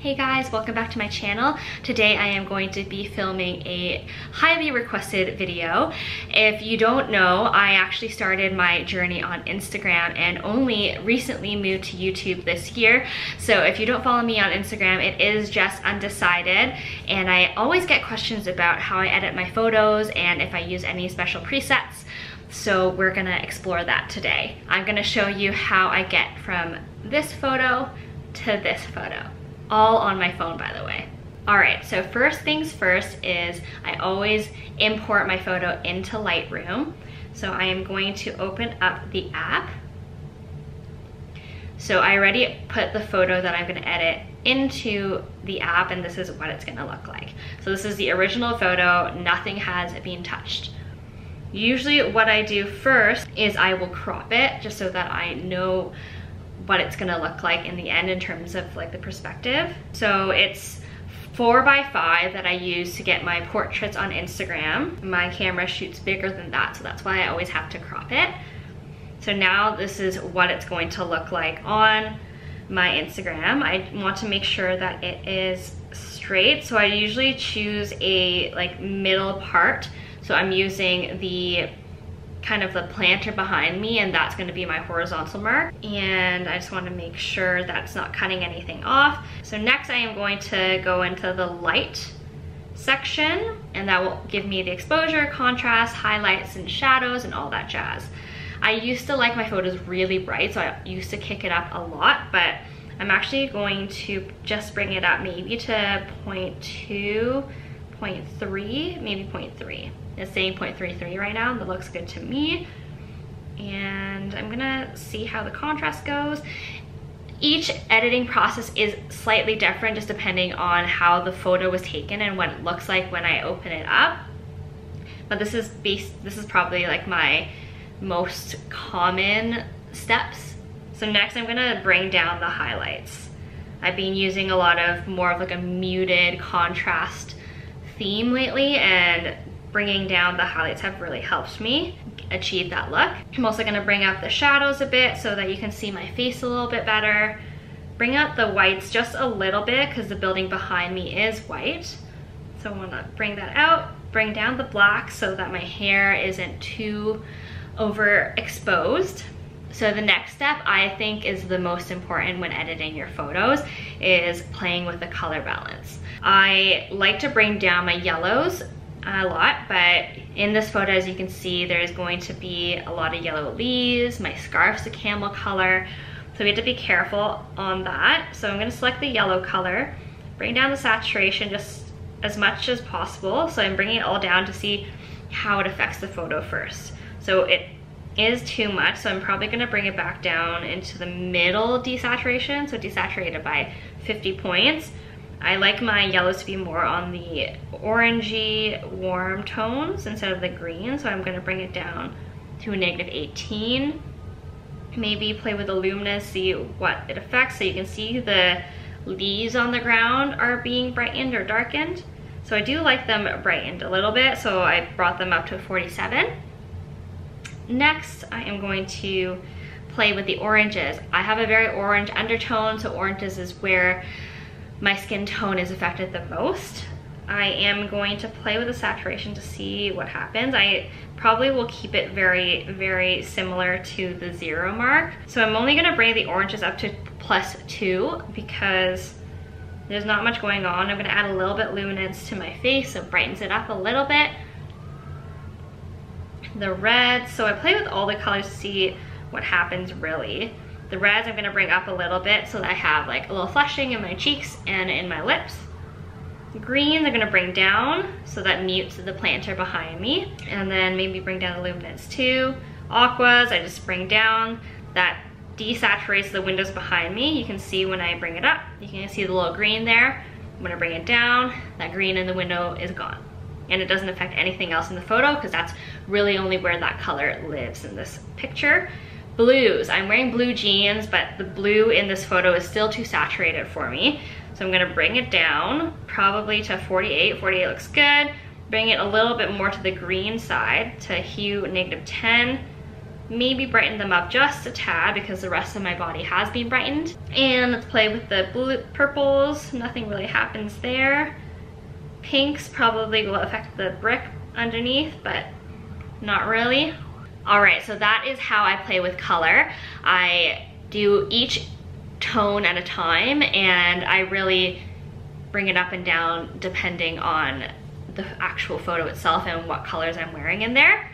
Hey guys, welcome back to my channel. Today I am going to be filming a highly requested video. If you don't know, I actually started my journey on Instagram and only recently moved to YouTube this year. So if you don't follow me on Instagram, it is Jess Undecided. And I always get questions about how I edit my photos and if I use any special presets. So we're gonna explore that today. I'm gonna show you how I get from this photo to this photo. All on my phone, by the way. All right, so first things first is I always import my photo into Lightroom. So I am going to open up the app. So I already put the photo that I'm gonna edit into the app, and this is what it's gonna look like. So this is the original photo, nothing has been touched. Usually what I do first is I will crop it just so that I know what it's gonna look like in the end in terms of like the perspective. So it's 4x5 that I use to get my portraits on Instagram. My camera shoots bigger than that, so that's why I always have to crop it. So now this is what it's going to look like on my Instagram. I want to make sure that it is straight, so I usually choose a like middle part. So I'm using the kind of the planter behind me, and that's going to be my horizontal mark, and I just want to make sure that's not cutting anything off. So next I am going to go into the light section, and that will give me the exposure, contrast, highlights, and shadows, and all that jazz. I used to like my photos really bright, so I used to kick it up a lot, but I'm actually going to just bring it up maybe to 0.2, 0.3, maybe 0.3. It's saying 0.33 right now. That looks good to me. And I'm gonna see how the contrast goes. Each editing process is slightly different just depending on how the photo was taken and what it looks like when I open it up. But this is probably like my most common steps. So next I'm gonna bring down the highlights. I've been using a lot of more of like a muted contrast theme lately, and bringing down the highlights have really helped me achieve that look. I'm also gonna bring up the shadows a bit so that you can see my face a little bit better. Bring out the whites just a little bit because the building behind me is white. So I wanna bring that out, bring down the black so that my hair isn't too overexposed. So the next step I think is the most important when editing your photos is playing with the color balance. I like to bring down my yellows a lot, but in this photo, as you can see, there's going to be a lot of yellow leaves. My scarf's a camel color, so we have to be careful on that. So I'm gonna select the yellow color, bring down the saturation just as much as possible. So I'm bringing it all down to see how it affects the photo first. So it is too much, so I'm probably gonna bring it back down into the middle desaturation, so desaturated by 50 points. I like my yellows to be more on the orangey warm tones instead of the green, so I'm gonna bring it down to a -18. Maybe play with the luminance, see what it affects, so you can see the leaves on the ground are being brightened or darkened. So I do like them brightened a little bit, so I brought them up to 47. Next, I am going to play with the oranges. I have a very orange undertone, so oranges is where my skin tone is affected the most. I am going to play with the saturation to see what happens. I probably will keep it very, very similar to the 0 mark. So I'm only gonna bring the oranges up to +2 because there's not much going on. I'm gonna add a little bit luminance to my face, so it brightens it up a little bit. The reds, so I play with all the colors to see what happens really. The reds I'm gonna bring up a little bit so that I have like a little flushing in my cheeks and in my lips. Greens I'm gonna bring down so that mutes the planter behind me. And then maybe bring down the luminance too. Aquas, I just bring down. That desaturates the windows behind me. You can see when I bring it up, you can see the little green there. I'm gonna bring it down, that green in the window is gone. And it doesn't affect anything else in the photo because that's really only where that color lives in this picture. Blues, I'm wearing blue jeans, but the blue in this photo is still too saturated for me. So I'm gonna bring it down, probably to 48. 48 looks good. Bring it a little bit more to the green side, to hue -10. maybe brighten them up just a tad because the rest of my body has been brightened. And let's play with the blue, purples. Nothing really happens there. Pinks probably will affect the brick underneath, but not really. All right, so that is how I play with color. I do each tone at a time, and I really bring it up and down depending on the actual photo itself and what colors I'm wearing in there.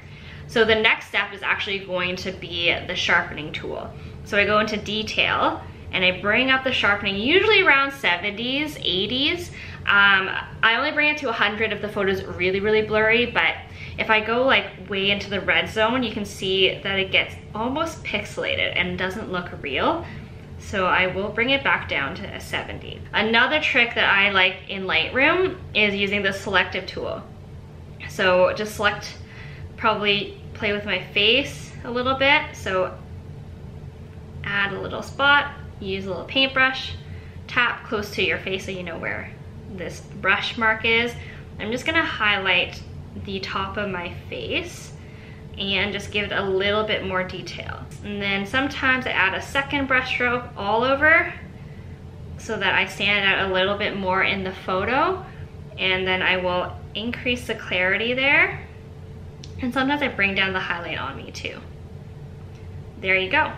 So the next step is actually going to be the sharpening tool. So I go into detail and I bring up the sharpening, usually around 70s, 80s. I only bring it to 100 if the photo's really, really blurry, but if I go like way into the red zone, you can see that it gets almost pixelated and doesn't look real. So I will bring it back down to a 70. Another trick that I like in Lightroom is using the selective tool. So just select, probably play with my face a little bit. So add a little spot, use a little paintbrush, tap close to your face so you know where this brush mark is. I'm just gonna highlight the top of my face and just give it a little bit more detail. And then sometimes I add a second brush stroke all over so that I stand out a little bit more in the photo, and then I will increase the clarity there. And sometimes I bring down the highlight on me too. There you go.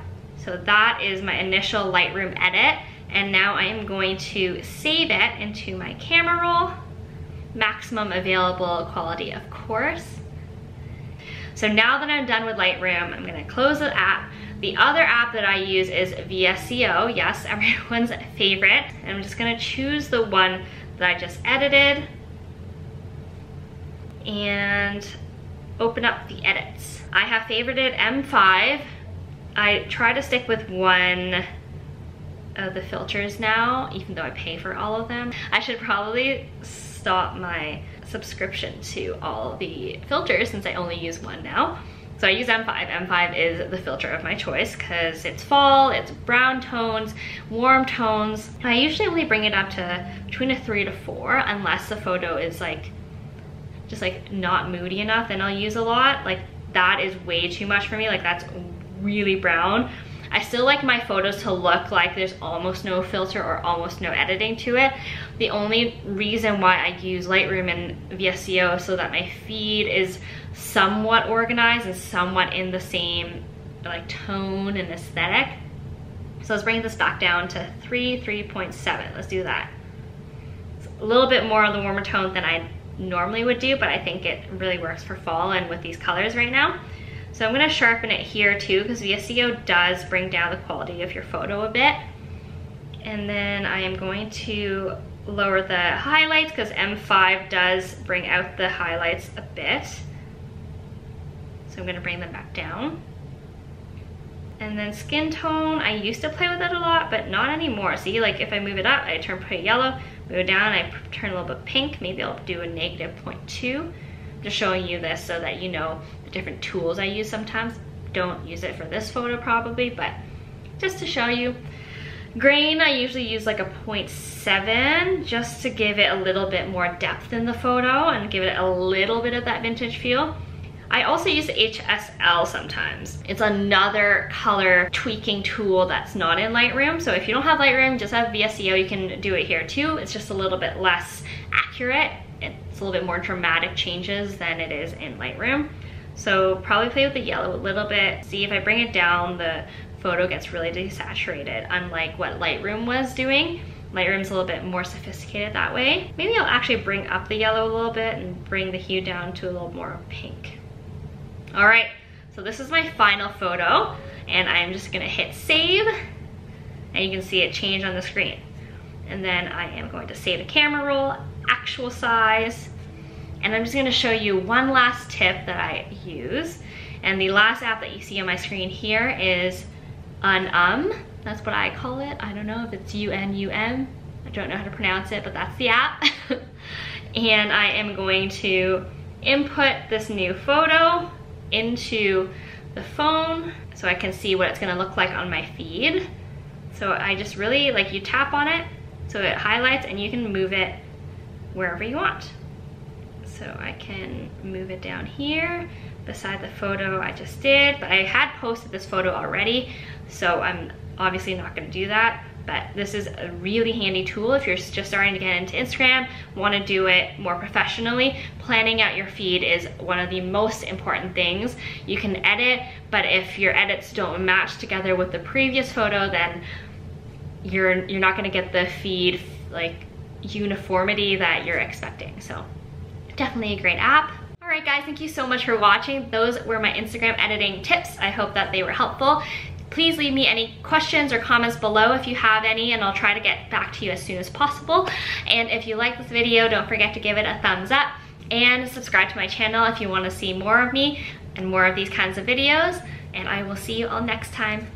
So that is my initial Lightroom edit, and now I am going to save it into my camera roll. Maximum available quality, of course. So now that I'm done with Lightroom, I'm gonna close the app. The other app that I use is Vdeo, yes, everyone's favorite. I'm just gonna choose the one that I just edited and open up the edits. I have favorited M5. I try to stick with one of the filters now, even though I pay for all of them. I should probably stop my subscription to all the filters since I only use one now. So I use M5. M5 is the filter of my choice because it's fall, it's brown tones, warm tones. I usually only bring it up to between a 3 to 4 unless the photo is like, just like not moody enough, then I'll use a lot. Like that is way too much for me, like that's really brown. I still like my photos to look like there's almost no filter or almost no editing to it. The only reason why I use Lightroom and Vdeo so that my feed is somewhat organized and somewhat in the same like tone and aesthetic. So let's bring this back down to 3.7. Let's do that. It's a little bit more on the warmer tone than I normally would do, but I think it really works for fall and with these colors right now. So I'm gonna sharpen it here too because Vdeo does bring down the quality of your photo a bit. And then I am going to lower the highlights because M5 does bring out the highlights a bit. So I'm gonna bring them back down. And then skin tone, I used to play with it a lot, but not anymore. See, like if I move it up, I turn pretty yellow, move it down, I turn a little bit pink. Maybe I'll do a -0.2. Just showing you this so that you know the different tools I use sometimes. Don't use it for this photo probably, but just to show you. Grain, I usually use like a 0.7 just to give it a little bit more depth in the photo and give it a little bit of that vintage feel. I also use HSL sometimes. It's another color tweaking tool that's not in Lightroom. So if you don't have Lightroom, just have Vdeo, you can do it here too. It's just a little bit less accurate. It's a little bit more dramatic changes than it is in Lightroom. So probably play with the yellow a little bit. See, if I bring it down, the photo gets really desaturated, unlike what Lightroom was doing. Lightroom's a little bit more sophisticated that way. Maybe I'll actually bring up the yellow a little bit and bring the hue down to a little more pink. All right, so this is my final photo, and I'm just gonna hit save, and you can see it change on the screen. And then I am going to save the camera roll, actual size, and I'm just gonna show you one last tip that I use. And the last app that you see on my screen here is that's what I call it. I don't know if it's UNUM. I don't know how to pronounce it, but that's the app. And I am going to input this new photo into the phone so I can see what it's gonna look like on my feed. So I just really, like, you tap on it so it highlights and you can move it wherever you want. So I can move it down here beside the photo I just did, but I had posted this photo already, so I'm obviously not gonna do that. But this is a really handy tool if you're just starting to get into Instagram, wanna do it more professionally. Planning out your feed is one of the most important things. You can edit, but if your edits don't match together with the previous photo, then you're not gonna get the feed like uniformity that you're expecting. So definitely a great app. All right guys, thank you so much for watching. Those were my Instagram editing tips. I hope that they were helpful. Please leave me any questions or comments below if you have any, and I'll try to get back to you as soon as possible. And if you like this video, don't forget to give it a thumbs up and subscribe to my channel if you want to see more of me and more of these kinds of videos. And I will see you all next time.